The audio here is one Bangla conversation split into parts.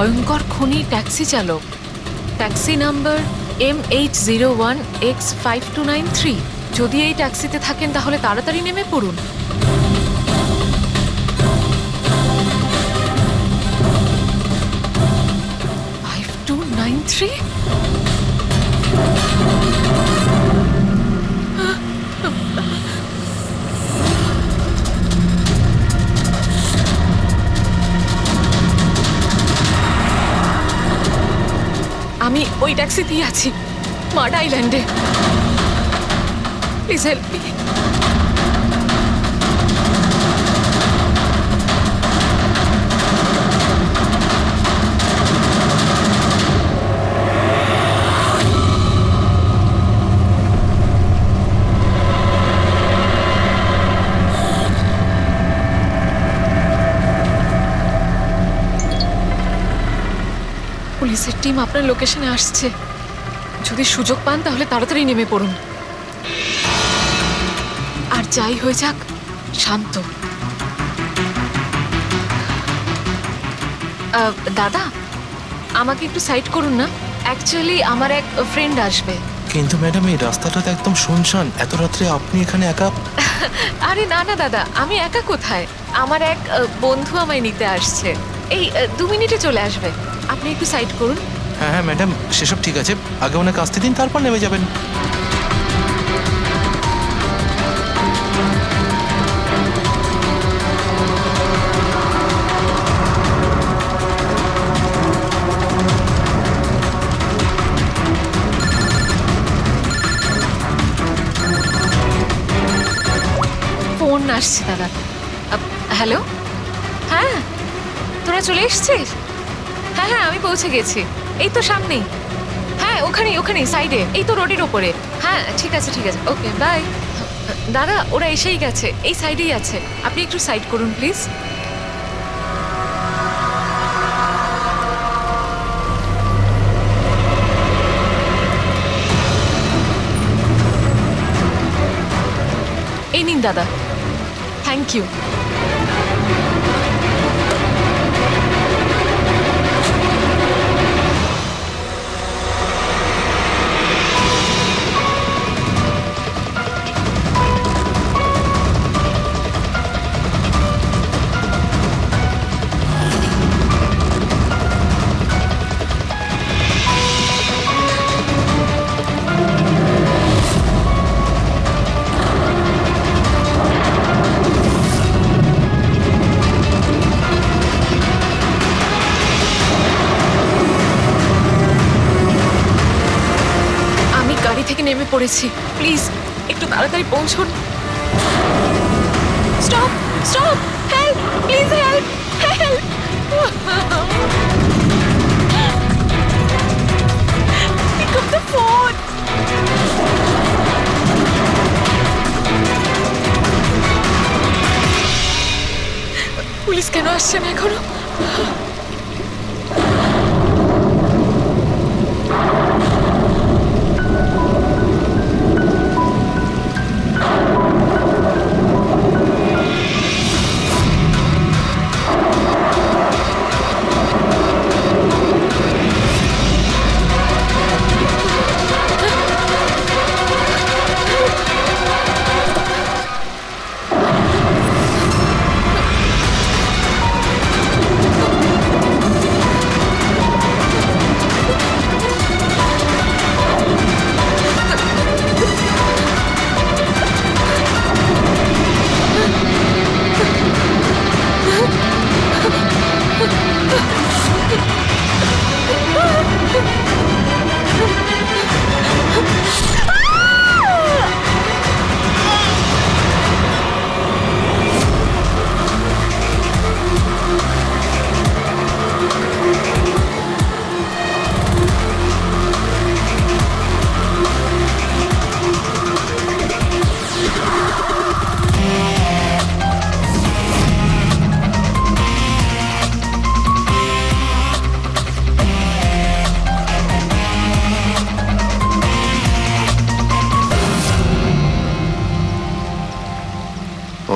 ভয়ঙ্কর খুনি ট্যাক্সি চালক, ট্যাক্সি নাম্বার MH01X5293। যদি এই ট্যাক্সিতে থাকেন তাহলে তাড়াতাড়ি নেমে পড়ুন। 5293। আমি ওই ট্যাক্সিতেই আছি, মাড আইল্যান্ডে। Please help me. পুলিশের টিম আপনার লোকেশনে আসছে। যদি সুযোগ পান তাহলে তাড়াতাড়ি নেমে পড়ুন। আর যাই হয়ে যাক, শান্ত। দাদা, আমাকে একটু সাইড করুন না। অ্যাকচুয়ালি আমার এক ফ্রেন্ড আসবে। কিন্তু ম্যাডাম, এই রাস্তাটা তো একদম শুনশান। এত রাত্রে আপনি এখানে একা? আরে না না দাদা, আমি একা কোথায়? আমার এক বন্ধু আমায় নিতে আসছে। এই 2 মিনিটে চলে আসবে। আপনি একটু সাইড করুন। হ্যাঁ হ্যাঁ ম্যাডাম, সেসব ঠিক আছে। আগে ওনাকে আসতে দিন, তারপর নেমে যাবেন। ফোন আসছে দাদা। হ্যালো, হ্যাঁ তোরা চলে এসছিস? হ্যাঁ হ্যাঁ, আমি পৌঁছে গেছি। এই তো সামনেই। হ্যাঁ, ওখানেই ওখানেই সাইডে, এই তো রোডের ওপরে। হ্যাঁ ঠিক আছে ঠিক আছে, ওকে বাই। দাদা, ওরা এসেই গেছে, এই সাইডেই আছে। আপনি একটু সাইড করুন প্লিজ। এই নিন দাদা, থ্যাংক ইউ। থেকে নেমে পড়েছি, প্লিজ একটু তাড়াতাড়ি পৌঁছুন। Stop stop, help please, help help. Pick up the phone. Police কেন আসছে না এখনো?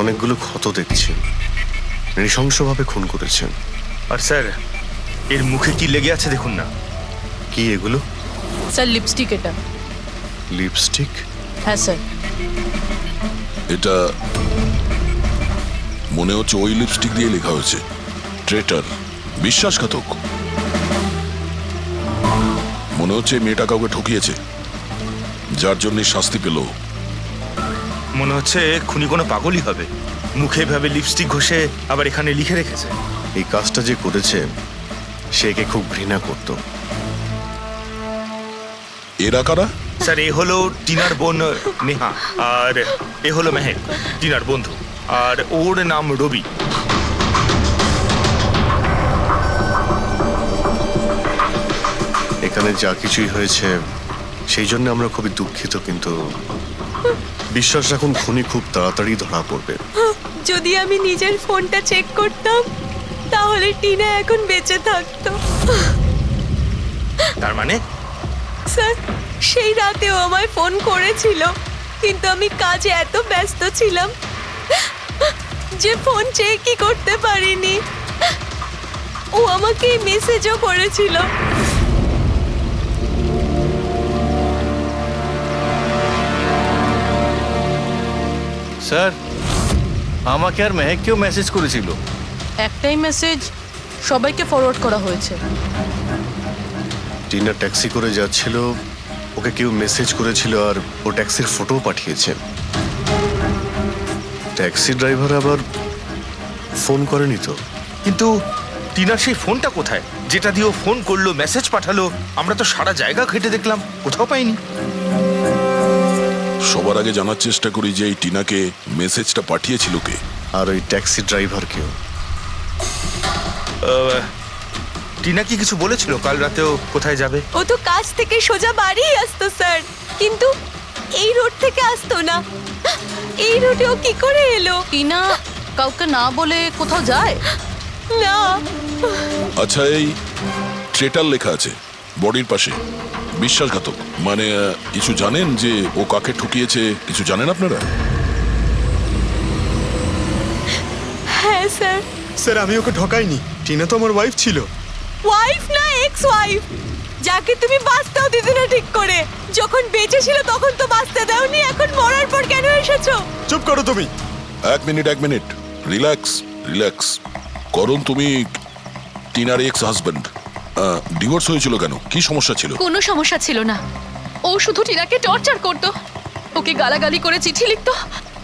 অনেকগুলো ক্ষত দেখছি, নৃশংসভাবে খুন করেছেন। আর স্যার, এর মুখে কি লেগে আছে দেখুন না। কি এগুলো? স্যার লিপস্টিক এটা। লিপস্টিক? হ্যাঁ স্যার। এটা মনে হচ্ছে ওই লিপস্টিক দিয়ে লেখা হয়েছে ট্রেটার, বিশ্বাসঘাতক। মনে হচ্ছে মেয়েটা কাউকে ঠকিয়েছে, যার জন্য শাস্তি পেল। মনে হচ্ছে খুনি কোনো পাগলই হবে, মুখে এভাবে লিপস্টিক ঘষে আবার এখানে লিখে রেখেছে। এই কাজটা যে করেছে সে একে খুব ঘৃণা করত। এরা কারা? স্যার এ হলো টিনার বোন নেহা, আর এ হলো মেহেক, টিনার বন্ধু, আর ওর নাম রবি। এখানে যা কিছুই হয়েছে সেই জন্য আমরা খুবই দুঃখিত, কিন্তু বিশ্বাস রাখুন খুনি খুব তাড়াতাড়ি ধরা পড়বে। যদি আমি নিজের ফোনটা চেক করতাম তাহলে টিনা এখন বেঁচে থাকতো। তার মানে স্যার সেই রাতেও আমায় ফোন করেছিল, কিন্তু আমি কাজে এত ব্যস্ত ছিলাম যে ফোন চেকই করতে পারিনি। ও আমাকে মেসেজও করেছিল। স্যার, আমাকে আর মেহেককেও মেসেজ করেছিল। একটাই মেসেজ সবাইকে ফরওয়ার্ড করা হয়েছে। টিনা ট্যাক্সি করে যাচ্ছিল, ওকে কেউ মেসেজ করেছিল আর ও ট্যাক্সির ফটো পাঠিয়েছে। ট্যাক্সি ড্রাইভার আবার ফোন করেনি তো। কিন্তু টিনার সেই ফোনটা কোথায় যেটা দিয়ে ও ফোন করলো, মেসেজ পাঠালো? আমরা তো সারা জায়গা ঘেটে দেখলাম, কোথাও পাইনি। সবার আগে জানার চেষ্টা করি যে এই টিনাকে মেসেজটা পাঠিয়েছিল কে, আর ওই ট্যাক্সি ড্রাইভারকেও। টিনা কি কিছু বলেছিল কাল রাতেও কোথায় যাবে? ও তো কাজ থেকে সোজা বাড়ি আসতো স্যার, কিন্তু এই রোড থেকে আসতো না। এই রোডে ও কি করে এলো? টিনা কাউকে না বলে কোথাও যায় না। আচ্ছা, এই ট্রেটার লেখা আছে বডির পাশে, বিশ্বাসঘাতক মানে কিছু জানেন যে ও কাকে ঠকিয়েছে? কিছু জানেন আপনারা? হ্যাঁ স্যার। স্যার আমি ওকে ঠকাইনি, টিনা তো আমার ওয়াইফ ছিল। ওয়াইফ না, এক্স ওয়াইফ, যাকে তুমি বাঁচতেও দিতে না ঠিক করে। যখন বেঁচে ছিল তখন তো বাঁচতে দাওনি, এখন মরার পর কেন এসেছো? চুপ করো তুমি। এক মিনিট, রিল্যাক্স রিল্যাক্স। করুন, তুমি টিনার এক্স হাজব্যান্ড, ডিভোর্স হয়েছিল কেন? কি সমস্যা ছিল? কোনো সমস্যা ছিল না, ও শুধু টিনাকে টর্চার করতো, ওকে গালাগালি করে চিঠি লিখতো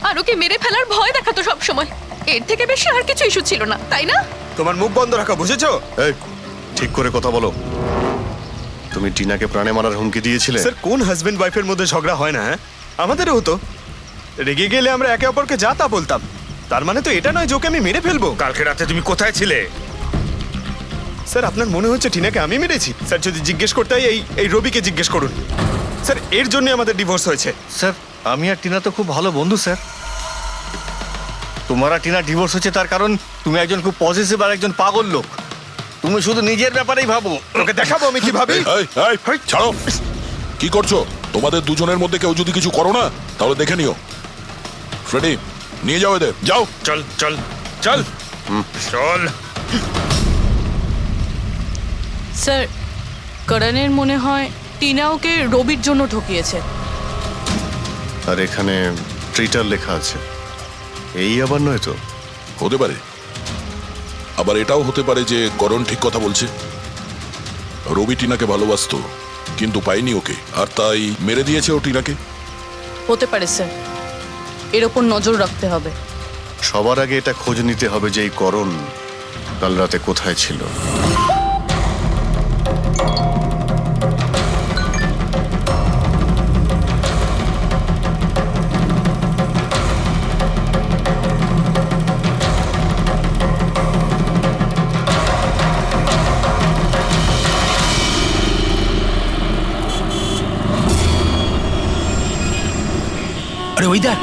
আর ওকে মেরে ফেলার ভয় দেখাতো সব সময়। এর থেকে বেশি আর কিছু ইস্যু ছিল না, তাই না? তোমার মুখ বন্ধ রাখা, বুঝেছো? এই, ঠিক করে কথা বলো। তুমি টিনাকে প্রাণে মারার হুমকি দিয়েছিলে? স্যার কোন হাজবেন্ড ওয়াইফের মধ্যে ঝগড়া হয় না? হ্যাঁ, আমাদেরও হতো। রেগে গেলে আমরা একে অপরকে যা তা বলতাম। তার মানে তো এটা নয় যে ওকে আমি মেরে ফেলবো। কালকে রাতে তুমি কোথায় ছিলে? স্যার আপনার মনে হচ্ছে টিনাকে আমি মেরেছি? স্যার যদি জিজ্ঞেস করতে হয় এই রবিকে জিজ্ঞেস করুন। স্যার এর জন্য আমাদের ডিভোর্স হয়েছে। স্যার, আমি আর টিনা তো খুব ভালো বন্ধু স্যার। তোমার আর টিনা ডিভোর্স হচ্ছে তার কারণ তুমি একজন খুব পজিটিভ আর একজন পাগল লোক। তুমি শুধু নিজের ব্যাপারেই ভাবো। ওকে দেখাবো আমি কিভাবে। এই, ছাড়ো। কি করছো? তোমাদের দুজনের মধ্যে কেউ যদি কিছু করো না তাহলে দেখে নিও। ফ্রেডি, নিয়ে যাও এদের, যাও। চল চল চল চল। স্যার, করণের মনে হয় টিনা ওকে রবির জন্য ঠকিয়েছে। আর এখানে ট্রিটার লেখা আছে, এই আবার নয় তো? হতে পারে, আবার এটাও হতে পারে যে করণ ঠিক কথা বলছে। রবি টিনাকে ভালোবাসতো কিন্তু পায়নি ওকে, আর তাই মেরে দিয়েছে ও টিনাকে। হতে পারে স্যার, এর ওপর নজর রাখতে হবে। সবার আগে এটা খোঁজ নিতে হবে যে এই করণ কাল রাতে কোথায় ছিল। আরে ওই দেখ,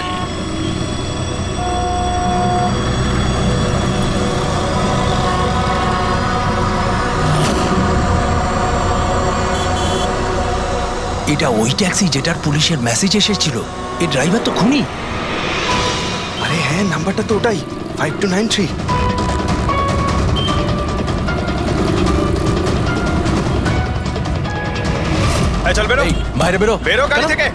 এটা ওই ট্যাক্সি যেটার পুলিশের মেসেজ এসেছিল। এই ড্রাইভার তো খুনি। আরে হ্যাঁ, নাম্বারটা তো ওটাই, 5293। এই চল বেরো এই, বাইরে বেরো বেরো গাড়ি কেন? থেকে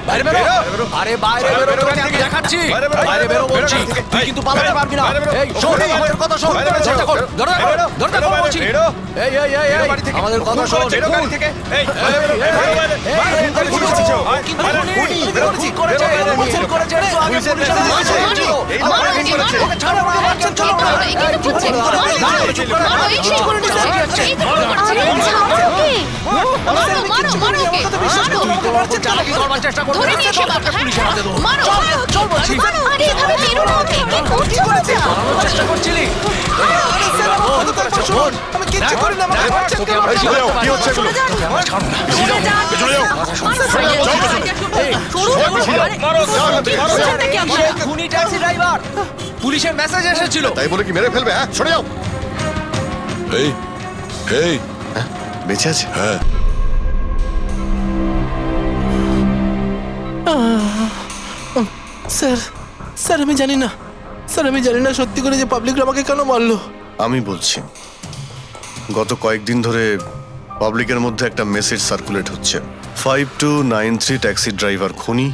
বাইরে বেরো বেরো। আরে বাইরে বেরো বেরো তোকে গাড়ি আমি থেকে। দেখাচ্ছি বাইরে বেরো, বাইরে বেরো বেরো বলছি গাড়ি থেকে। তুই কিন্তু পালাতে বাইরে পারবি না বাইরে বেরো। এই শোন বাইরে আমাদের কথা শোন বাইরে বেরো। দরজা খোল, দরজা খোল, বেরো। দরজা বেরো খোল বাইরে, বলছি বেরো। এই এই এই বেরো এই বাড়ি থেকে। আমাদের কথা শোন বেরো গাড়ি থেকে। এই, বেরো বাইরে। বাইরে খুন করে খুনি দিয়েছে। কিন্তু বাইরে, খুনি, খুনি, খুনি বেরো, করেছে, বেরো, খুনি বেরো, করেছে রে, আগে পুলিশের পুলিশের কাছে কাছে ছিল। ছিল। এই লোক খুন করেছে। ওকে ছাড়ো, আমাকে মারছেন, চলো না। এখানে ঢুকছে। মারো, ছিল। মারো, এই সেই করে দিচ্ছে। এই তো খুন করছে। মারো, মারো, মারো ওকে। তুই তো আমাকে চালাকি করবার চেষ্টা করছিস। ধরে নিয়ে এসে মারো, হ্যাঁ? পুলিশের হাতে দেবো। মারো, মারো, চল বলছি। মারো। আরে এভাবে মেরো না ওকে। কি করছো বাচ্চা? পালানোর চেষ্টা করছিলি শোন, আমি কিচ্ছু করি না আমাকে মারছেন তোকে কেন? আমরা চলে যাও, কি হচ্ছে এগুলো? আমরা ছাড়ব না। খুনি ট্যাক্সি ড্রাইভার পুলিশের মেসেজ এসেছিল তাই বলে কি মেরে ফেলবে? হ্যাঁ, সরে যাও। এই এই বেঁচে আছে? হ্যাঁ স্যার স্যার আমি জানি না স্যার আমি জানি না সত্যি করে যে পাবলিক আমাকে কেন মারলো। আমি বলছি, গত কয়েকদিন ধরে পাবলিকের মধ্যে একটা মেসেজ সার্কুলেট হচ্ছে। 5293 ট্যাক্সি ড্রাইভার খুনি।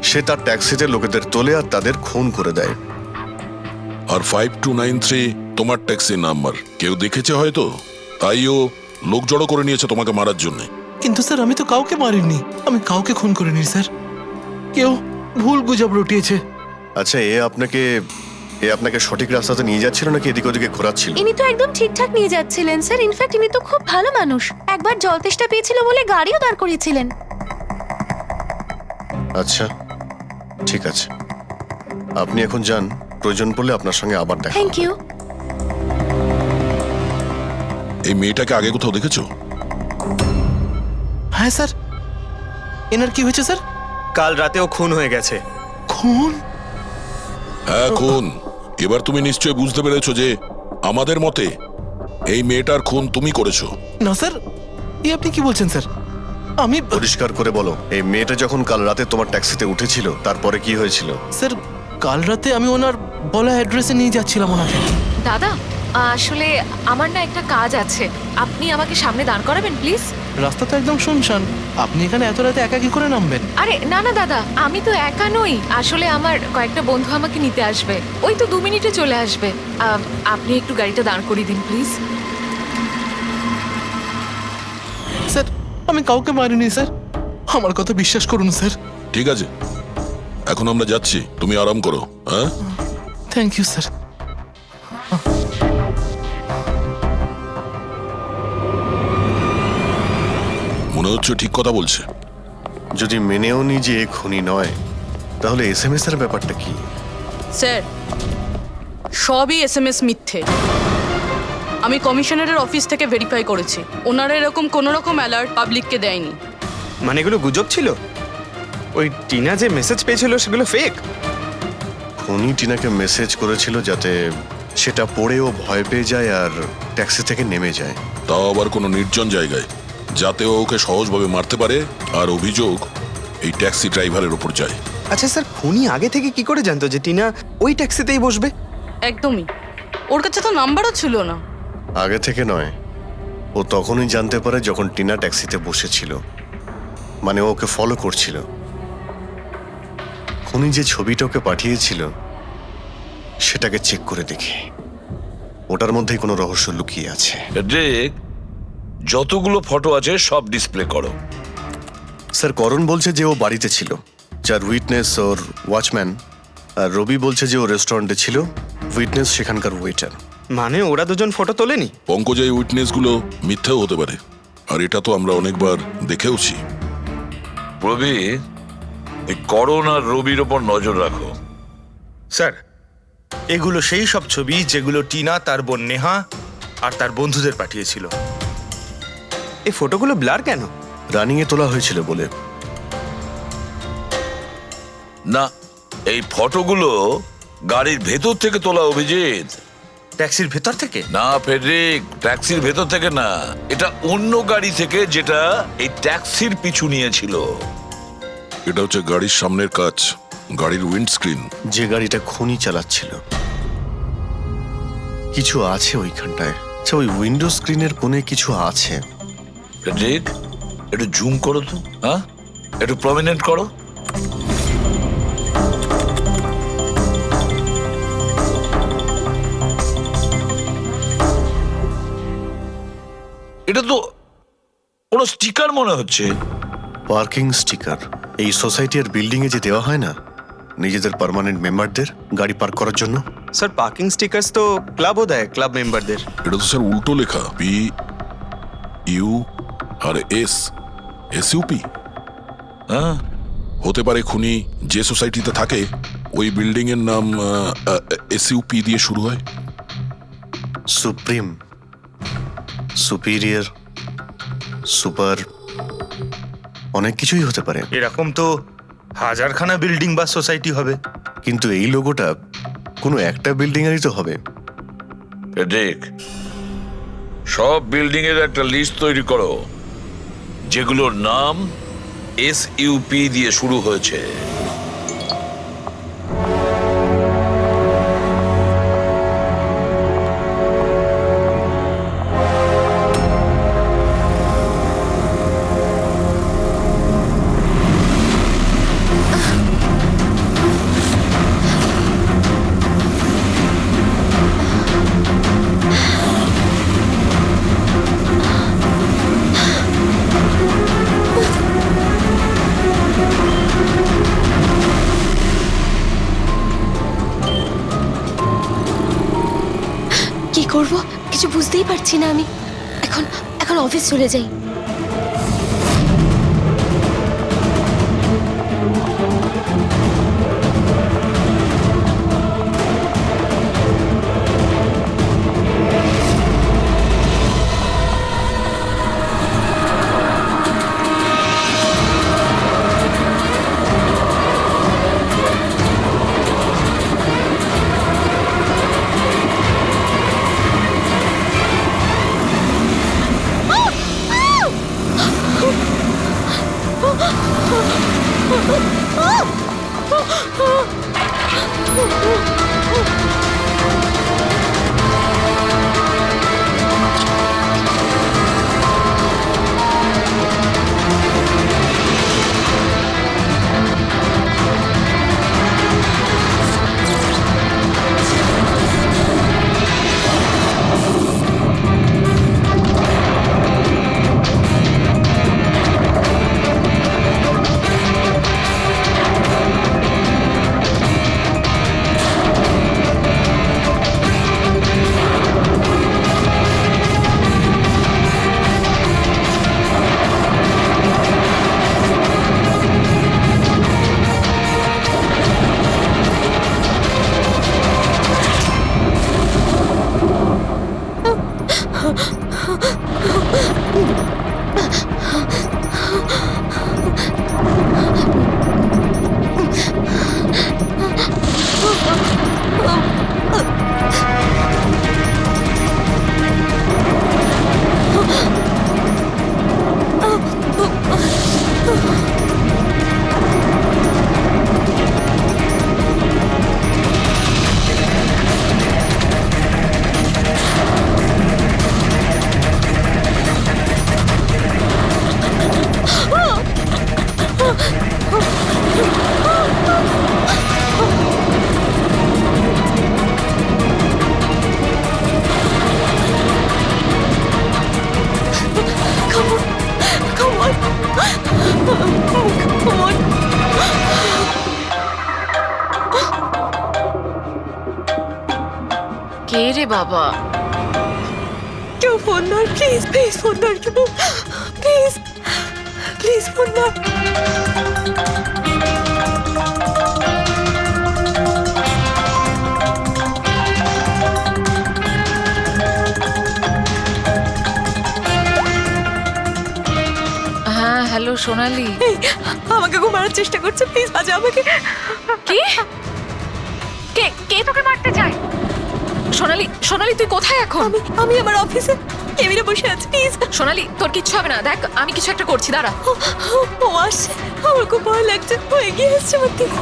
সে তার ট্যাক্সিতে লোকেদের তোলে আর তাদের খুন করে দেয়। আর 5293 তোমার ট্যাক্সি নাম্বার কেউ দেখেছে হয়তো, তাইও লোক জড়ো করে নিয়েছে তোমাকে মারার জন্য। কিন্তু স্যার আমি তো কাউকে মারিনি, আমি কাউকে খুন করিনি স্যার। কেউ ভুল গুজব রটিয়েছে। আচ্ছা, এ আপনাকে সঠিক রাস্তাতে নিয়ে যাচ্ছিল নাকি এদিকে ওদিকে ঘোরাচ্ছিল? ইনি তো একদম ঠিকঠাক নিয়ে যাচ্ছিলেন স্যার। ইনফ্যাক্ট ইনি তো খুব ভালো মানুষ। একবার জল তেষ্টা পেয়েছিল বলে গাড়িও দাঁড় করিয়েছিলেন। আচ্ছা, ঠিক আছে, আপনি এখন যান। প্রয়োজন পড়লে আপনার সঙ্গে আবার দেখা থ্যাংক হবে। ইউ। এই মেয়েটাকে আগে কোথাও দেখেছো? হ্যাঁ স্যার। এনার কি হয়েছে স্যার? কাল রাতেও খুন হয়ে গেছে। খুন? হ্যাঁ খুন। এবার তুমি নিশ্চয়ই বুঝতে পেরেছো যে আমাদের মতে এই মেয়েটার খুন তুমি করেছো। না স্যার, এই আপনি কি বলছেন স্যার? আমি পরিষ্কার করে বলো, এই মেয়েটা যখন কাল রাতে তোমার ট্যাক্সিতে উঠেছিল তারপরে কি হয়েছিল? স্যার কাল রাতে আমি ওনার বলা অ্যাড্রেসে নিয়ে যাচ্ছিলাম ওনাকে। দাদা, আসলে আমার না একটা কাজ আছে। আপনি আমাকে সামনে দাঁড় করাবেন প্লিজ? রাস্তা তো একদম শুনশান, আপনি এখানে এত রাতে একা কি করে নামবেন? আরে না না দাদা, আমি তো একা নই। আসলে আমার কয়েকটা বন্ধু আমাকে নিতে আসবে। ওই তো 2 মিনিটে চলে আসবে। আপনি একটু গাড়িটা দাঁড় করিয়ে দিন প্লিজ। স্যার আমি কাউকে মারিনি স্যার, আমার কথা বিশ্বাস করুন স্যার। ঠিক আছে, এখন আমরা যাচ্ছি, তুমি আরাম করো। হ্যাঁ থ্যাংক ইউ স্যার। মনে হচ্ছে ঠিক কথা বলছে। যদি মেনেও নি যে এ খুনি নয়, তাহলে SMS এর ব্যাপারটা কি? স্যার, সবই SMS মিথ্যে। আমি কমিশনারের অফিস থেকে ভেরিফাই করেছি। ওনারা এরকম কোনো রকম অ্যালার্ট পাবলিককে দেয়নি। মানে এগুলো গুজব ছিল? ওই টিনা যে মেসেজ পেয়েছিল সেগুলো ফেক? খুনি টিনাকে মেসেজ করেছিল যাতে সেটা পড়েও ভয় পেয়ে যায় আর ট্যাক্সি থেকে নেমে যায়। তাও আবার কোনো নির্জন জায়গায়, যাতে ও ওকে সহজভাবে মারতে পারে। আর অভিযোগ এই ট্যাক্সি ড্রাইভারের উপর যায়। আচ্ছা স্যার, খুনি আগে থেকে কি করে জানতো যে টিনা ওই ট্যাক্সিতেই বসবে? একদমই। ওর কাছে তো নাম্বারও ছিল না। আগে থেকে নয়, ও তখনই জানতে পারে যখন টিনা ট্যাক্সিতে বসেছিল। মানে ও ওকে ফলো করছিল। খুনি যে ছবিটা ওকে পাঠিয়েছিল সেটাকে চেক করে দেখি, ওটার মধ্যেই কোনো রহস্য লুকিয়ে আছে। দেখ, যতগুলো ফটো আছে সব ডিসপ্লে করো। স্যার, করণ বলছে যে ও বাড়িতে ছিল, যার উইটনেস ওর ওয়াচম্যান। আর রবি বলছে যে ও রেস্টুরেন্টে ছিল, উইটনেস সেখানকার ওয়েটার। মানে ওরা দুজন ফটো তোলেনি? পঙ্কজ, এই উইটনেসগুলো মিথ্যেও হতে পারে, আর এটা তো আমরা অনেকবার দেখেওছি। রবি, এই করণ আর রবির ওপর নজর রাখো। স্যার, এগুলো সেই সব ছবি যেগুলো টিনা তার বোন নেহা আর তার বন্ধুদের পাঠিয়েছিল। এই ফটোগুলো ব্লার কেন? রানিং এ তোলা হয়েছিল বলে। না, এই ফটোগুলো গাড়ির ভেতর থেকে তোলা। অভিজিৎ, ট্যাক্সির ভেতর থেকে? না ফেডরিক, ট্যাক্সির ভেতর থেকে না। এটা অন্য গাড়ি থেকে, যেটা এই ট্যাক্সির পিছু নিয়েছিল। এটা হচ্ছে গাড়ির সামনের কাচ, গাড়ির উইন্ডস্ক্রিন। যে গাড়িটা খুনি চালাচ্ছিল। কিছু আছে ওইখানটায়। আচ্ছা, ওই উইন্ডো স্ক্রিনের কোণে কিছু আছে। ফেডরিক, একটু জুম করো তো, হ্যাঁ, একটু প্রমিনেন্ট করো। এটা তো কোনো স্টিকার মনে হচ্ছে। পার্কিং স্টিকার এই সোসাইটি আর বিল্ডিং এ যে দেওয়া হয় না নিজেদের পার্মানেন্ট মেম্বারদের গাড়ি পার্ক করার জন্য। স্যার পার্কিং স্টিকার্স তো ক্লাবও দেয়, ক্লাব মেম্বারদের। এটা তো স্যার উল্টো লেখা, P U R S, SUP. হ্যাঁ, হতে পারে খুনি যে সোসাইটিতে থাকে ওই বিল্ডিং এর নাম এসইউপি দিয়ে শুরু হয়। সুপ্রিম, সুপিরিয়র, সুপার, অনেক কিছুই হতে পারে। এরকম তো হাজারখানা বিল্ডিং বা সোসাইটি হবে। কিন্তু এই লোগোটা কোনো একটা বিল্ডিং এরই তো হবে। দেখ, সব বিল্ডিং এর একটা লিস্ট তৈরি করো যেগুলোর নাম এসইউপি দিয়ে শুরু হয়েছে। কি করব কিছু বুঝতেই পারছি না আমি। এখন এখন অফিস চলে যাই। কে রে বাবা? কেউ ফোন ধর প্লিজ, প্লিজ ফোন ধর কেউ, প্লিজ প্লিজ ফোন ধর। হ্যাঁ হ্যালো সোনালি। এই, আমাকে খুব মারার চেষ্টা করছে, প্লিজ বাজা আমাকে। কি? কে কে তোকে মারতে চায়? সোনালি, সোনালি তুই কোথায় এখন? আমি আমার অফিসে কেবিনে বসে আছি, প্লিজ। সোনালি তোর কিচ্ছু হবে না, দেখ আমি কিছু একটা করছি, দাঁড়া। ও আসছে, আমার খুব ভয় লাগছে, ও এগিয়ে আসছে আমার দিকে।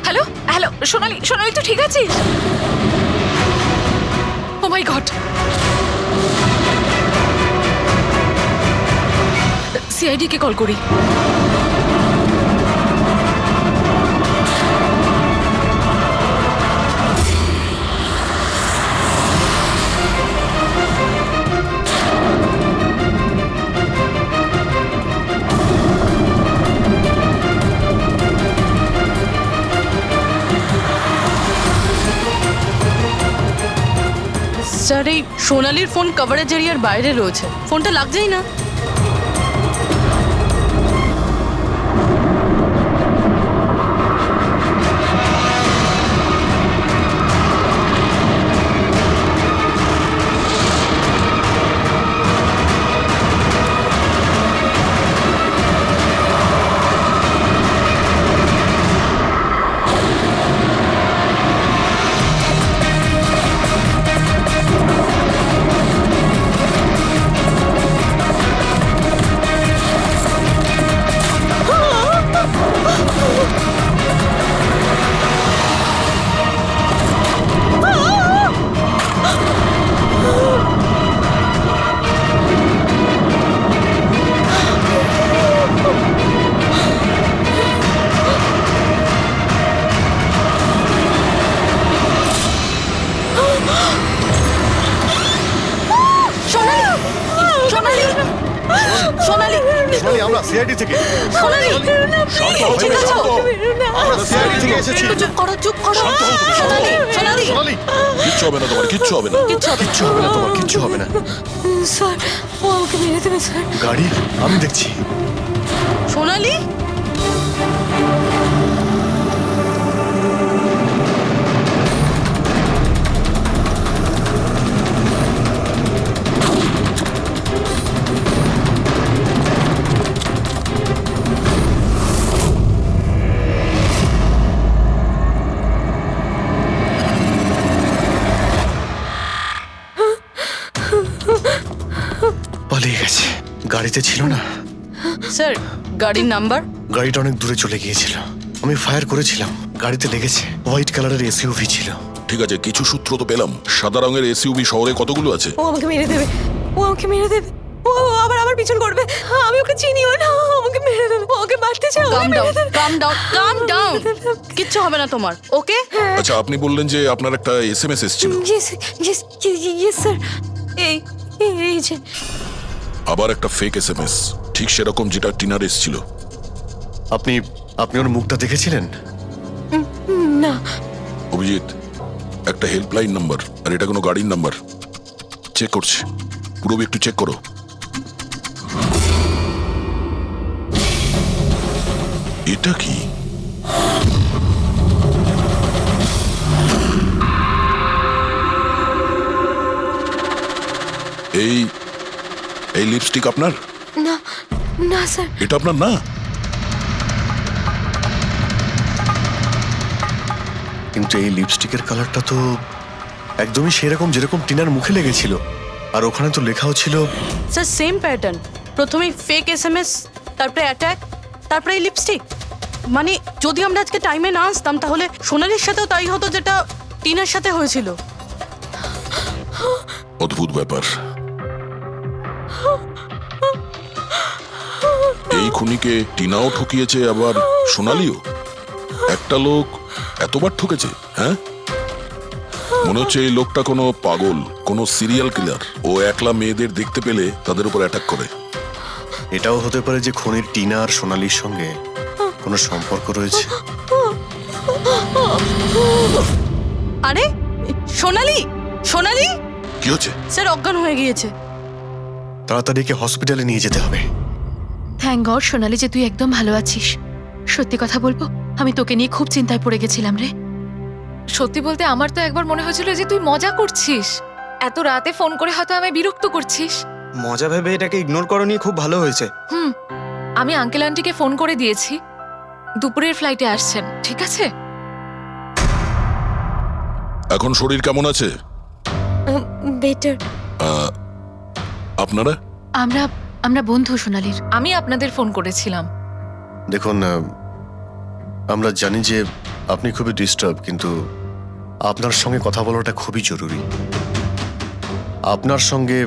হ্যালো হ্যালো সোনালি, সোনালি তুই ঠিক আছিস? ও মাই গড। সিআইডি কে কল করি। স্যার এই সোনালির ফোন কভারেজ এরিয়ার বাইরে রয়েছে, ফোনটা লাগছেই না। সোনালি, আমরা সিআইডি থেকে। সোনালি, শান্ত হও, ঠিক আছো? আমরা সিআইডি থেকে এসেছি। চুপ করো, চুপ করো। সোনালি, সোনালি, সোনালি, কিচ্ছু হবে না তোমার, কিচ্ছু হবে না। কিচ্ছু হবে না। কিচ্ছু হবে না তোমার, কিচ্ছু হবে না। স্যার ও আমাকে মেরে দেবে স্যার। গাড়ি আমি দেখছি। সোনালি, পালিয়ে গেছে, গাড়িতে ছিল না। স্যার গাড়ির নাম্বার? গাড়িটা অনেক দূরে চলে গিয়েছিল, আমি ফায়ার করেছিলাম, গাড়িতে লেগেছে। হোয়াইট কালারের এসইউভি ছিল। ঠিক আছে, কিছু সূত্র তো পেলাম। সাদা রঙের এসইউভি শহরে কতগুলো আছে? ও আমাকে মেরে দেবে, ও আমাকে মেরে দেবে, ও আবার আমার পিছন করবে। আমি ওকে চিনিও না, ও আমাকে মেরে দেবে, ও ওকে মারতে চাও। কাম ডাউন, কাম ডাউন, কাম ডাউন। কিচ্ছু হবে না তোমার, ওকে? আচ্ছা, আপনি বললেন যে আপনার একটা এসএমএস এসেছিল। Yes yes yes sir. এই এই যে আবার একটা ফেক এসএমএস, ঠিক সেরকম যেটা টিনার এসেছিল। আপনি আপনি ওর মুখটা দেখেছিলেন? না। অভিজিৎ, একটা হেল্পলাইন নাম্বার, আর এটা কোনো গাড়ির নাম্বার। চেক করছি, পুরো একটু চেক করো। এটা কি? এই এই লিপস্টিক আপনার? না না স্যার। এটা আপনার না? কিন্তু এই লিপস্টিকের কালারটা তো একদমই সেরকম যেরকম টিনার মুখে লেগেছিল, আর ওখানে তো লেখাও ছিল। স্যার সেম প্যাটার্ন, প্রথমে ফেক এসএমএস, তারপরে অ্যাটাক, তারপরে এই লিপস্টিক। মানে যদি আমরা আজকে টাইমে না আসতাম তাহলে সোনালির সাথেও তাই হতো যেটা টিনার সাথে হয়েছিল। অদ্ভুত ব্যাপার। এই খুনিকে টিনাও ঠকিয়েছে, আবার সোনালিও। একটা লোক এতবার ঠকেছে, হ্যাঁ? মনে হচ্ছে এই লোকটা কোনো পাগল, কোনো সিরিয়াল কিলার। ও একলা মেয়েদের দেখতে পেলে তাদের উপর অ্যাটাক করে। এটাও হতে পারে যে খুনির টিনা আর সোনালির সঙ্গে কোনো সম্পর্ক রয়েছে। আরে সোনালি, সোনালি! কি হচ্ছে? স্যার অজ্ঞান হয়ে গিয়েছে। তাড়াতাড়ি একে হসপিটালে নিয়ে যেতে হবে। থ্যাংক গড সোনালি যে তুই একদম ভালো আছিস। সত্যি কথা বলবো, আমি তোকে নিয়ে খুব চিন্তায় পড়ে গেছিলাম রে। সত্যি বলতে আমার তো একবার মনে হয়েছিল যে তুই মজা করছিস, এত রাতে ফোন করে হয়তো আমায় বিরক্ত করছিস। মজা ভেবে এটাকে ইগনোর করনি, খুব ভালো হয়েছে। আমি আঙ্কেল আন্টিকে ফোন করে দিয়েছি, দুপুরের ফ্লাইটে আসছেন, ঠিক আছে? এখন শরীর কেমন আছে? বেটার। আপনারা? আমরা বন্ধু সোনালির। আমি আপনাদের ফোন করেছিলাম। দেখুন, আমরা জানি যে আপনি খুবই ডিস্টার্ব, কিন্তু আপনার সঙ্গে কথা বলাটা খুবই জরুরি। আপনার সঙ্গে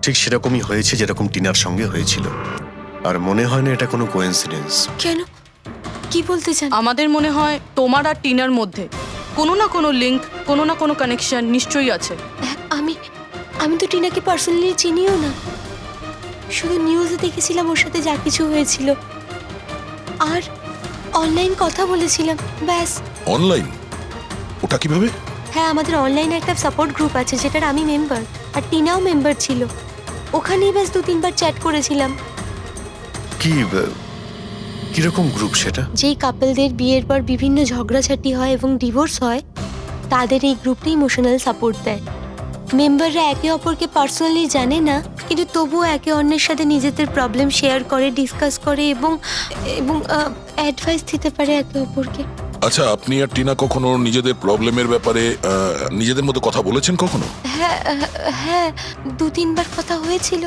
ঠিক সেরকমই হয়েছে যেরকম টিনার সঙ্গে হয়েছিল। আর মনে হয় না এটা কোনো কোইন্সিডেন্স। কেন? কি বলতে চান? আমাদের মনে হয় তোমার আর টিনার মধ্যে কোনো না কোনো লিঙ্ক, কোনো না কোনো কানেকশন নিশ্চয়ই আছে। আমি তো টিনাকে পার্সোনালি চিনিও না, শুধু নিউজে দেখেছিলাম ওর সাথে যা কিছু হয়েছিল, আর অনলাইন কথা বলেছিলাম, ব্যাস। অনলাইন? ওটা কিভাবে? হ্যাঁ, আমাদের অনলাইনে একটা সাপোর্ট গ্রুপ আছে যেটার আমি মেম্বার, আর টিনাও মেম্বার ছিল। ওখানেই ব্যাস 2-3 বার চ্যাট করেছিলাম। কিরকম গ্রুপ সেটা? যেই কাপলদের বিয়ের পর বিভিন্ন ঝগড়াঝাটি হয় এবং ডিভোর্স হয়, তাদের এই গ্রুপটা ইমোশনাল সাপোর্ট দেয়। মেম্বাররা একে অপরকে পার্সোনালি জানে না, কিন্তু তবুও একে অন্যের সাথে নিজেদের প্রবলেম শেয়ার করে, ডিসকাস করে এবং অ্যাডভাইস দিতে পারে একে অপরকে। আচ্ছা, আপনি আর টিনা কখনো নিজেদের প্রবলেমের ব্যাপারে নিজেদের মধ্যে কথা বলেছেন কখনো? হ্যাঁ, 2-3 বার কথা হয়েছিল,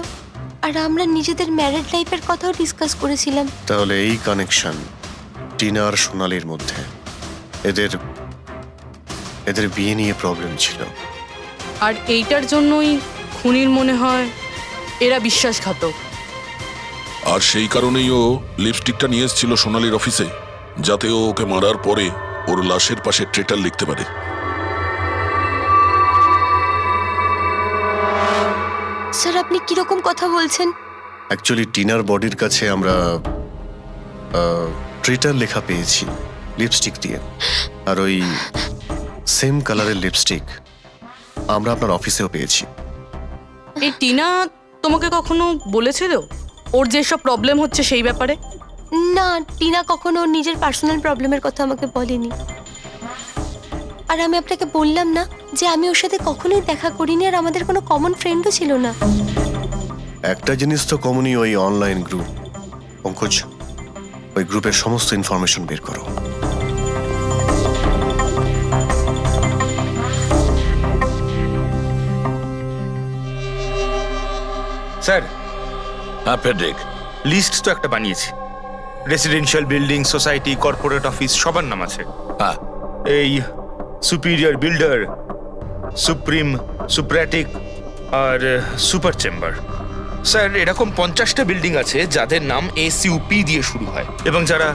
আর আমরা নিজেদের ম্যারিড লাইফের কথাও ডিসকাস করেছিলাম। তাহলে এই কানেকশন টিনা আর সোনালির মধ্যে, এদের বিয়ে নিয়ে প্রবলেম ছিল। আর এইটার জন্যই খুনির মনে হয় এরা বিশ্বাসঘাতক। আর সেই কারণেই ও লিপস্টিকটা নিয়ে এসেছিল সোনালির অফিসে, যাতে ও ওকে মারার পরে ওর লাশের পাশে ট্রেটার লিখতে পারে। স্যার, আপনি কিরকম কথা বলছেন? অ্যাকচুয়ালি টিনার বডির কাছে আমরা ট্রেটার লেখা পেয়েছি লিপস্টিক দিয়ে, আর ওই সেম কালারের লিপস্টিক আমরা আপনার অফিসেও পেয়েছি। এই টিনা তোমাকে কখনো বলেছিল ওর যেসব প্রবলেম হচ্ছে সেই ব্যাপারে? না, টিনা কখনো ওর নিজের পার্সোনাল প্রবলেমের কথা আমাকে বলেনি। আর আমি আপনাকে বললাম না যে আমি ওর সাথে কখনোই দেখা করিনি, আর আমাদের কোনো কমন ফ্রেন্ডও ছিল না। একটা জিনিস তো কমনই, ওই অনলাইন গ্রুপ। পঙ্কজ, ওই গ্রুপের সমস্ত ইনফরমেশন বের করো। স্যার, হ্যাঁ ফেডরিক, লিস্ট তো একটা বানিয়েছি। Residential building, society, corporate office সবার নাম আছে। হ্যাঁ এই সুপিরিয়র বিল্ডার, সুপ্রিম, সুপ্রাটিক আর সুপার চেম্বার। স্যার, এরকম 50টা বিল্ডিং আছে যাদের নাম ACUP দিয়ে শুরু হয়, এবং যারা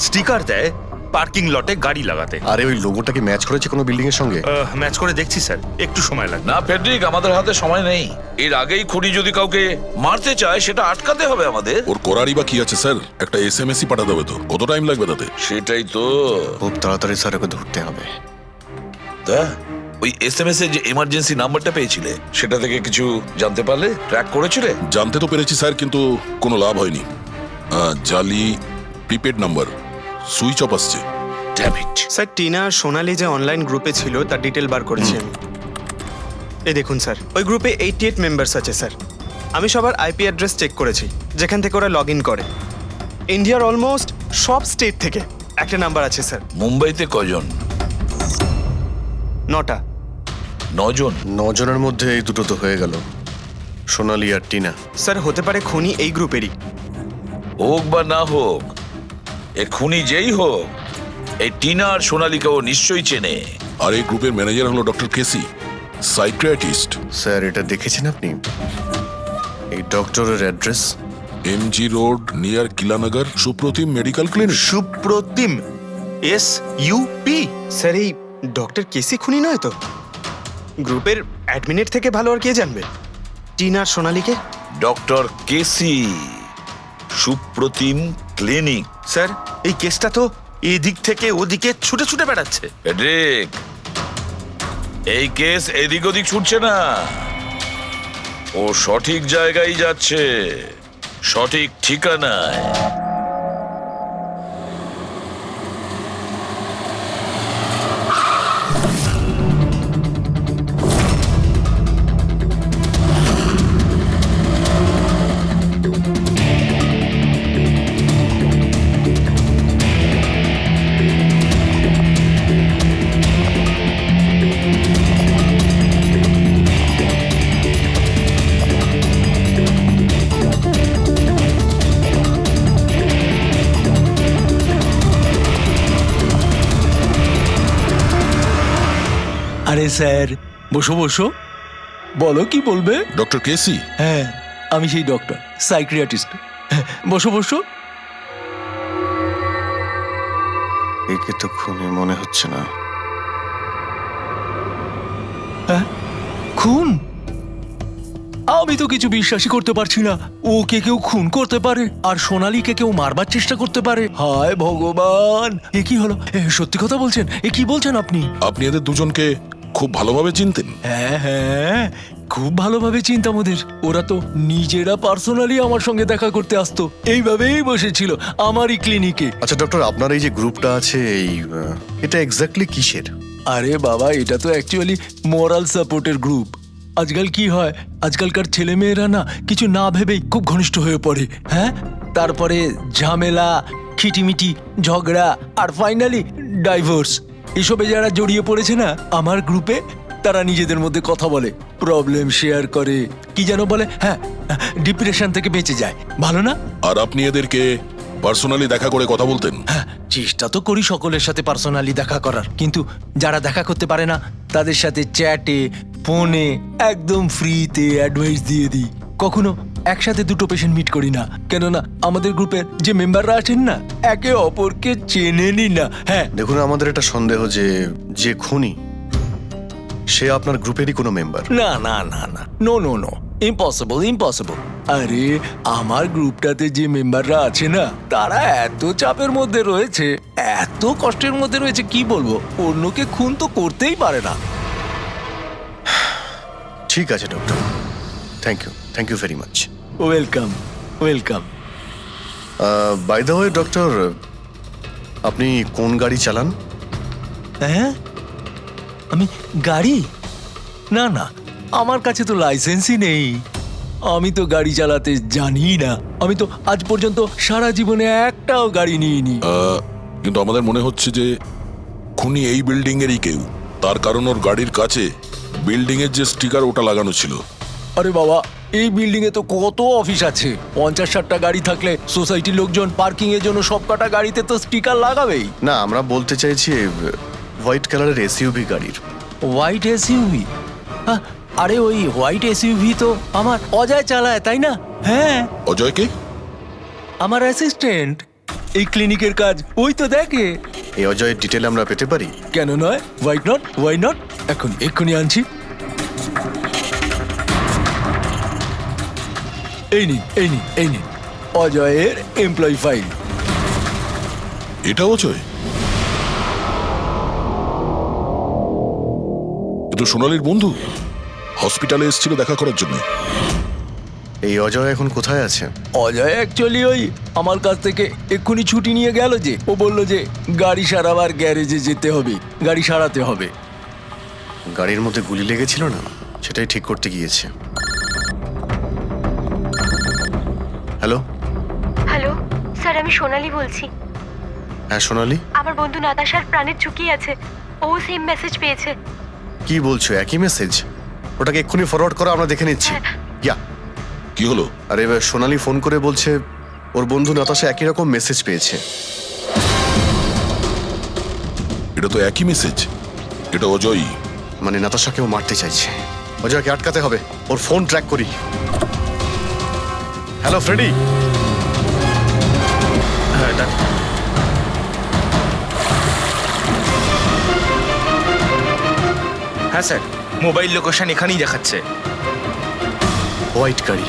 স্টিকার দেয় পার্কিং লটে গাড়ি লাগাতে। আরে ওই লোগোটা কি ম্যাচ করেছে কোনো বিল্ডিং এর সঙ্গে? ম্যাচ করে দেখছি স্যার, একটু সময় লাগবে। না ফেডরিক, আমাদের হাতে সময় নেই। এর আগেই খুনি যদি কাউকে মারতে চায় সেটা আটকাতে হবে আমাদের। ওর করারই বা কি আছে স্যার? একটা SMS-ই পাঠাতে হবে তো, কত টাইম লাগবে তাতে? সেটাই তো। খুব তাড়াতাড়ি স্যার ওকে ধরতে হবে। তা ওই SMS এর যে এমার্জেন্সি নাম্বারটা পেয়েছিলে, সেটা থেকে কিছু জানতে পারলে? ট্র্যাক করেছিলে? জানতে তো পেরেছি স্যার, কিন্তু কোনো লাভ হয়নি। জালি প্রিপেড নাম্বার, সুইচ অফ আসছে। Damn it. স্যার, টিনা আর সোনালি যে অনলাইন গ্রুপে ছিল তার ডিটেল বার করেছি আমি। এই দেখুন স্যার, ওই গ্রুপে 88 মেম্বার্স আছে স্যার। আমি সবার IP অ্যাড্রেস চেক করেছি, যেখান থেকে ওরা লগ ইন করে। ইন্ডিয়ার অলমোস্ট সব স্টেট থেকে একটা নাম্বার আছে স্যার। মুম্বাইতে কজন? 9টা। 9 জন? 9 জনের মধ্যে এই দুটো তো হয়ে গেল, সোনালি আর টিনা। স্যার, হতে পারে খুনি এই গ্রুপেরই। হোক বা না হোক, এ খুনি যেই হোক, এই টিনা আর সোনালিকে ও নিশ্চয়ই চেনে। আর এই গ্রুপের ম্যানেজার হলো ডক্টর কেসি, সাইকিয়াট্রিস্ট। স্যার, এটা দেখেছেন আপনি? এই ডক্টরের address MG road near Kilanagar, Supratim medical clinic. Supratim, SUP। Sir, এই ডক্টর কেসি খুনি নয় তো? গ্রুপের অ্যাডমিনের থেকে ভালো আর কে জানবে টিনা আর সোনালিকে? ডক্টর কেসি, সুপ্রতিম ক্লিনিক। স্যার, এই কেসটা তো এদিক থেকে ওদিকে ছুটে ছুটে বেড়াচ্ছে। ফেডরিক, এই কেস এদিক ওদিক ছুটছে না, ও সঠিক জায়গায় যাচ্ছে, সঠিক ঠিকানায়। আরে স্যার, বসো বসো, বলো কি বলবে? ডক্টর কেসি? হ্যাঁ, আমি সেই ডক্টর, সাইকিয়াট্রিস্ট। বসো বসো। একে তো খুনি মনে হচ্ছে না। খুন? আমি তো কিছু বিশ্বাসই করতে পারছি না। ওকে কেউ খুন করতে পারে আর সোনালীকে কেউ মারবার চেষ্টা করতে পারে? হায় ভগবান, এ কি হলো? সত্যি কথা বলছেন? এ কি বলছেন আপনি? আপনি এদের দুজনকে খুব ভালোভাবে চিনতেন? হ্যাঁ হ্যাঁ, খুব ভালোভাবে চিনতাম ওদের। ওরা তো নিজেরা পার্সোনালি আমার সঙ্গে দেখা করতে আসতো, এইভাবেই বসেছিল আমারই ক্লিনিকে। আচ্ছা ডক্টর, আপনার এই যে গ্রুপটা আছে এটা এক্স্যাক্টলি কিসের? আরে বাবা, এটা তো অ্যাকচুয়ালি মোরাল সাপোর্টের গ্রুপ। আজকাল কি হয়, আজকালকার ছেলে মেয়েরা না কিছু না ভেবেই খুব ঘনিষ্ঠ হয়ে পড়ে। হ্যাঁ, তারপরে ঝামেলা, খিটিমিটি, ঝগড়া আর ফাইনালি ডাইভোর্স। এসবে যারা জড়িয়ে পড়েছে না আমার গ্রুপে, তারা নিজেদের মধ্যে কথা বলে, প্রবলেম শেয়ার করে, কি যেন বলে, হ্যাঁ, ডিপ্রেশন থেকে বেঁচে যায়। ভালো না? আর আপনি এদেরকে পার্সোনালি দেখা করে কথা বলতেন? হ্যাঁ, চেষ্টা তো করি সকলের সাথে পার্সোনালি দেখা করার, কিন্তু যারা দেখা করতে পারে না তাদের সাথে চ্যাটে, ফোনে একদম ফ্রিতে অ্যাডভাইস দিয়ে দিই। কখনো একসাথে দুটো পেশেন্ট মিট করি না, কেননা আমাদের গ্রুপের যে মেম্বাররা আছেন না একে অপরকে চেনেনি না। হ্যাঁ, দেখুন, আমাদের এটা সন্দেহ যে খুনি সে আপনার গ্রুপেরই কোনো মেম্বার। না না না না, no no no, impossible impossible. আরে আমার গ্রুপটাতে যে মেম্বাররা আছে না তারা এত চাপের মধ্যে রয়েছে, এত কষ্টের মধ্যে রয়েছে, কি বলবো, অন্যকে খুন তো করতেই পারে না। ঠিক আছে doctor, thank you very much. Welcome welcome. By the way doctor, আপনি কোন গাড়ি চালান? হ্যাঁ, আমি গাড়ি? না না, আমার কাছে তো লাইসেন্সই নেই। আমি তো গাড়ি চালাতে জানি না। আমি তো আজ পর্যন্ত সারা জীবনে একটাও গাড়ি নিইনি। কিন্তু আমাদের মনে হচ্ছে যে খুনি এই বিল্ডিং এরই কেউ, তার কারণ ওর গাড়ির কাছে বিল্ডিং এর যে স্টিকার ওটা লাগানো ছিল। আরে বাবা, এই বিল্ডিং এ তো কত অফিস আছে, 50-60টা গাড়ি থাকলে সোসাইটির লোকজন পার্কিং এর জন্য সব কটা গাড়িতে তো স্টিকার লাগাবেই। না, আমরা বলতে চাইছি হোয়াইট কালারের এসইউভি গাড়ির। White SUV? আরে ওই হোয়াইট এসইউভি তো আমার অজয় চালায়, তাই না? হ্যাঁ। অজয়কে? আমার অ্যাসিস্ট্যান্ট, এই ক্লিনিকের কাজ ওই তো দেখে। এই অজয়ের ডিটেল আমরা পেতে পারি? কেন নয়, ওয়াই নট, এক্ষুনি আনছি। এই নিন অজয়ের এমপ্লয়ি ফাইল। এটা অজয়? এ তো সোনালীর বন্ধু, হসপিটালে এসেছিল দেখা করার জন্য। এই অজয় এখন কোথায় আছে? অজয় অ্যাকচুয়ালি ওই আমার কাছ থেকে এক্ষুনি ছুটি নিয়ে গেল, যে ও বলল যে গাড়ি সারাবার গ্যারেজে যেতে হবে, গাড়ি সারাতে হবে। গাড়ির মধ্যে গুলি লেগেছিল না, সেটাই ঠিক করতে গিয়েছে। হ্যালো হ্যালো স্যার, আমি সোনালি বলছি। হ্যাঁ সোনালি, আমার বন্ধু নাতাশার প্রাণের ঝুঁকি আছে, ও সেম মেসেজ পেয়েছে। কি বলছো? একই মেসেজ? ওটাকে এক্ষুনি ফরওয়ার্ড করো, আমরা দেখে নিচ্ছি। ইয়া, কি হলো? আরে সোনালি ফোন করে বলছে ওর বন্ধু নাতাশা একই রকম মেসেজ পেয়েছে। এটা তো একই মেসেজ, এটা অজয়ই। মানে নাতাশাকেও মারতে চাইছে। অজয়কে আটকাতে হবে, ওর ফোন ট্র্যাক করি। Hello Freddy. হ্যাঁ স্যার, মোবাইল লোকেশন এখানেই দেখাচ্ছে। হোয়াইট গাড়ি।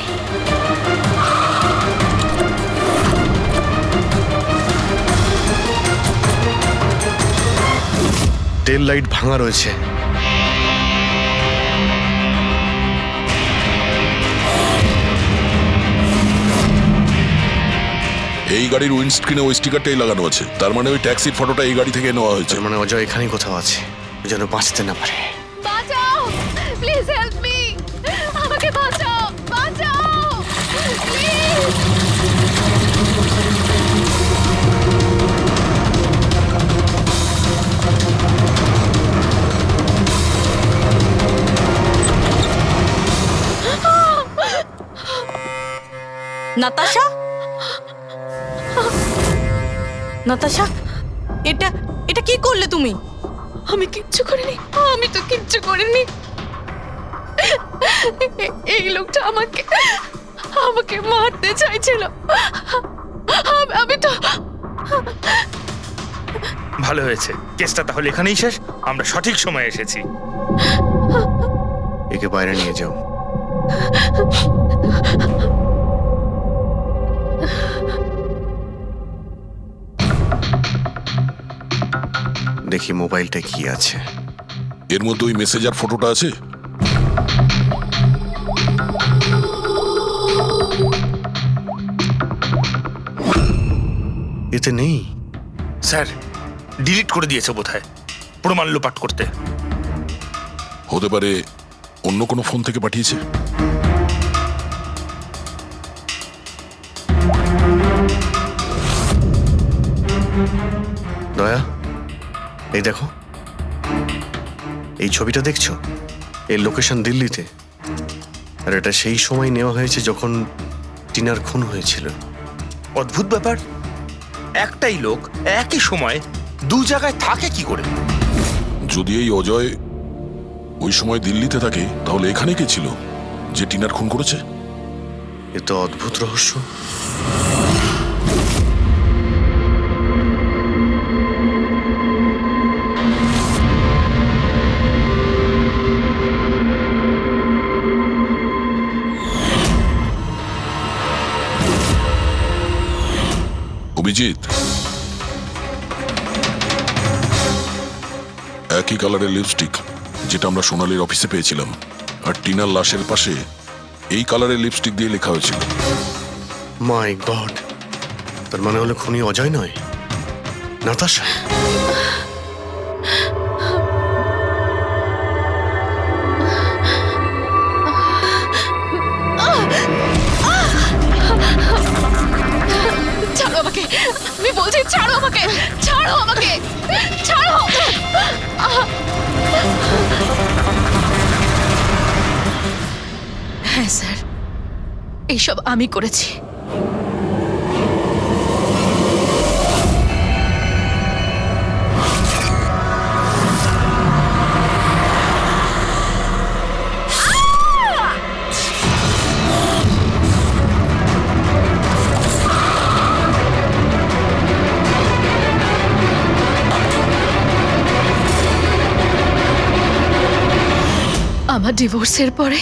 টেল লাইট ভাঙা রয়েছে। এই গাড়ির উইন্ডস্ক্রিনে ওই স্টিকারটাই লাগানো আছে, তার মানে ওই ট্যাক্সির ফটোটা এই গাড়ি থেকে নেওয়া হয়েছে। তার মানে অজয় এখানেই কোথাও আছে, যেন বাঁচতে না পারে। বাঁচাও, প্লিজ হেল্প মি, আমাকে বাঁচাও, প্লিজ। নাতাশা, নাতাশা, এটা এটা কি করলে তুমি? আমি কিচ্ছু করিনি, আমি তো কিচ্ছু করিনি। এই লোকটা আমাকে আমাকে মারতে চাইছিল। আমি তো ভালো হয়েছে, কেসটা তাহলে এখানেই শেষ। আমরা সঠিক সময়ে এসেছি। একে বাইরে নিয়ে যাও। দেখি মোবাইলটা কি আছে। এর মধ্যে ওই মেসেজ আর ফটোটা আছে? এতে নেই। স্যার ডিলিট করে দিয়েছে বোধহয়, প্রমাণ লোপাট করতে। হতে পারে অন্য কোনো ফোন থেকে পাঠিয়েছে। দয়া, এই দেখো, এই ছবিটা দেখছো? এই লোকেশন দিল্লিতে, আর এটা সেই সময় নেওয়া হয়েছে যখন টিনার খুন হয়েছিল। অদ্ভুত ব্যাপার, একটাই লোক একই সময় দু জায়গায় থাকে কি করে? যদি এই অজয় ওই সময় দিল্লিতে থাকে, তাহলে এখানে কে ছিল যে টিনার খুন করেছে? এ তো অদ্ভুত রহস্য। অভিজিৎ, একই কালারের লিপস্টিক যেটা আমরা সোনালীর অফিসে পেয়েছিলাম, আর টিনার লাশের পাশে এই কালারের লিপস্টিক দিয়ে লেখা হয়েছিল। মাই গড, তার মানে হলো খুনি অজয় নয়, নাতাশা। ছাড়ো আমাকে, আমি বলছি ছাড়ো আমাকে, ছাড়ো আমাকে, ছাড়ো। হ্যাঁ স্যার, এইসব আমি করেছি। আমার ডিভোর্সের পরে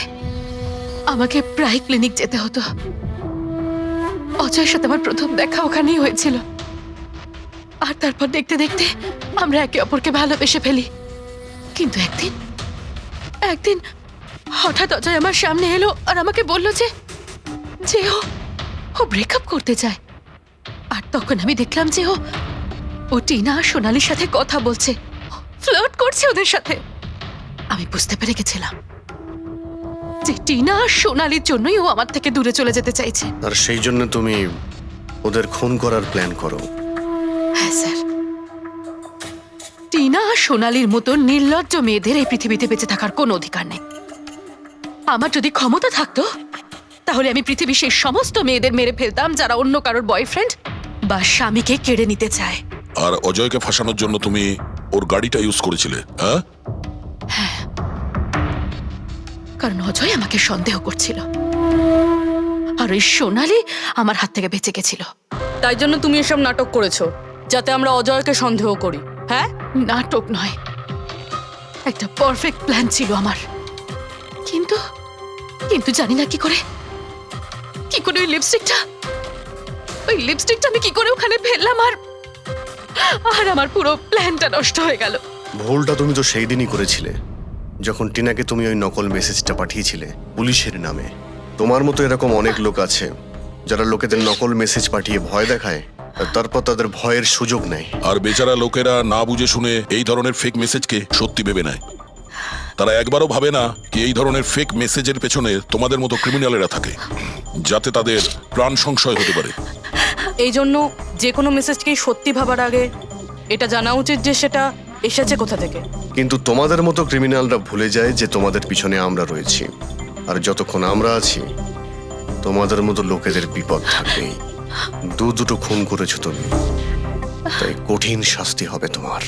আমাকে প্রায় ক্লিনিক যেতে হতো। অজয়ের সাথে আমার প্রথম দেখা ওখানেই হয়েছিল, আর তারপর দেখতে দেখতে আমরা একে অপরকে ভালোবেসে ফেলি। কিন্তু একদিন হঠাৎ অজয় আমার সামনে এলো আর আমাকে বলল যে ও ব্রেকআপ করতে চায়। আর তখন আমি দেখলাম যে ও টিনা আর সোনালীর সাথে কথা বলছে, ফ্লার্ট করছে ওদের সাথে। আমি বুঝতে পেরে গেছিলাম যে টিনা আর সোনালীর জন্যই ও আমার থেকে দূরে চলে যেতে চাইছে। আর সেই জন্য তুমি ওদের খুন করার প্ল্যান করো? হ্যাঁ স্যার, টিনা আর সোনালীর মতো নির্লজ্জ মেয়েদের এই পৃথিবীতে বেঁচে থাকার কোনো অধিকার নেই। আমার যদি ক্ষমতা থাকতো, তাহলে আমি পৃথিবীর সেই সমস্ত মেয়েদের মেরে ফেলতাম যারা অন্য কারোর বয়ফ্রেন্ড বা স্বামীকে কেড়ে নিতে চায়। আর অজয়কে ফাঁসানোর জন্য তুমি ওর গাড়িটা ইউজ করেছিলে? হ্যাঁ, কারণ অজয় আমাকে সন্দেহ করছিল, আর ওই সোনালী আমার হাত থেকে বেঁচে গেছিল। তাই জন্য তুমি এসব নাটক করেছো যাতে আমরা অজয়কে সন্দেহ করি। হ্যাঁ, নাটক নয়, একটা পারফেক্ট প্ল্যান ছিল আমার। কিন্তু কিন্তু জানি না কি করে ওই লিপস্টিকটা আমি কি করে ওখানে ফেললাম, আর আমার পুরো প্ল্যানটা নষ্ট হয়ে গেল। ভুলটা তুমি তো সেই দিনই করেছিলে, যখন টিনাকে তুমি ওই নকল মেসেজটা পাঠিয়েছিলে পুলিশের নামে। তোমার মতো এরকম অনেক লোক আছে যারা লোকেদের নকল মেসেজ পাঠিয়ে ভয় দেখায়, আর তারপর তাদের ভয়ের সুযোগ নেয়। আর বেচারা লোকেরা না বুঝে শুনে এই ধরনের ফেক মেসেজকে সত্যি ভেবে নেয়। তারা একবারও ভাবে না কি এই ধরনের ফেক মেসেজের পেছনে তোমাদের মতো ক্রিমিনালেরা থাকে, যাতে তাদের প্রাণ সংশয় হতে পারে। এই জন্য যে কোনো মেসেজকেই সত্যি ভাবার আগে এটা জানা উচিত যে সেটা এসেছে কোথা থেকে। কিন্তু তোমাদের মতো ক্রিমিনালরা ভুলে যায় যে তোমাদের পিছনে আমরা রয়েছি, আর যতক্ষণ আমরা আছি তোমাদের মতো লোকেদের বিপদ থাকবেই। দুটো খুন করেছো তুমি, তাই কঠিন শাস্তি হবে তোমার।